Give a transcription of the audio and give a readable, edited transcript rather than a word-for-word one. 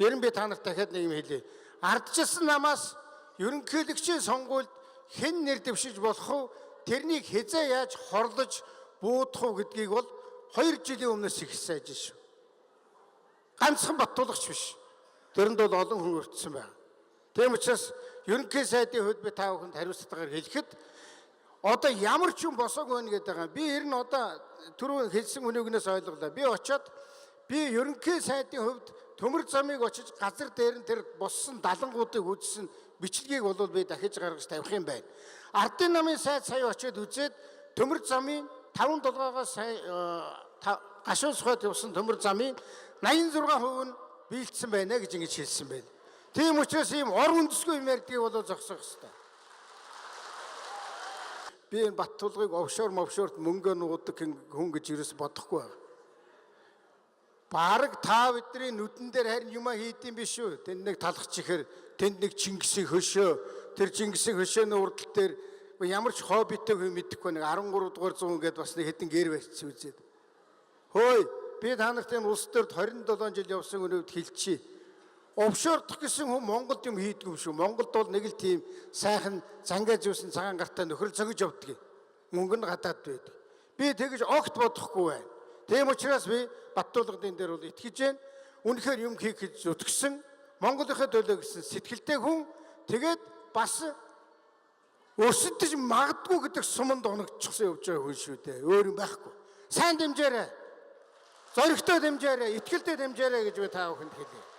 Ер нь би та нарт дахиад нэг юм хэлье. Ардчилсан намаас ерөнхийлөгчийн сонгуульд хэн нэр дэвшиж болох вэ? Тэрнийг хэзээ яаж хорлож буудах уу гэдгийг бол 2 жилийн өмнөөс ихэлсэн ажил шүү. Ганцхан Баттуулагч биш. Тэрэнд бол олон хүн өртсөн байна. Тийм учраас ерөнхий сайдын хувьд би та бүхэнд хариуцлагаар хэлэхэд одоо ямар ч юм босоог байна гэдэг байгаа. Би ер нь одоо түрүү хэлсэн үнээгнээс ойлголоо. Би очиод би ерөнхий сайдын хувьд төмөр замыг очиж газар дээр нь тэр боссон далангуудыг үзсэн бичлэгийг бол би дахиж гаргаж тавих юм байна. Ардын намын сайд сая очиод үзээд төмөр замын 5 долгоогоос гашуун сухад явсан төмөр замын 86% нь биелсэн байна гэж ингэж хэлсэн байна. Тийм учраас ийм ор үндэсгүй юм ярьдгийг бол зогсоох хэрэгтэй. Би энэ Баттуулгыг офшорт мөнгө нуудаг хүн гэж юус бодохгүй байна. Бараг та бидний нүдэн дээр харин юма хийдэм биш үү? Тэнд нэг талхч ихээр тэнд нэг Чингисийн хөшөө, тэр Чингисийн хөшөөний урдтал дээр ямар ч хоббитэй хүн мэдэхгүй нэг 13 дугаар зуун гэдээ бас нэг хэдэн гэр барьчихсан үзээд. Хөөе, би та нарт энэ улс төрд 27 жил явсан өнөөд хэлчихье. Офшордох гэсэн хүн Монголд юм хийдэг юм шүү. Монголд бол нэг л тийм сайхан цангаж юусан цагаан гартаа нөхөр цогж явдаг. Мөнгө нь гадаад байдаг. Би тэгэж огт бодохгүй байна. Тийм учраас би Баттуулгын дээр бол итгэж байна. Үнэхээр юм хийх гэж зүтгэсэн Монголынхаа төлөө гэсэн сэтгэлтэй хүн тэгээд бас өсөж магадгүй гэдэг суманд оногдчихсан явж байгаа хүн шүү дээ. Өөр юм байхгүй. Сайн дэмжээрэй. Зоригтой дэмжээрэй, итгэлтэй дэмжээрэй гэж би та бүхэнд хэлье.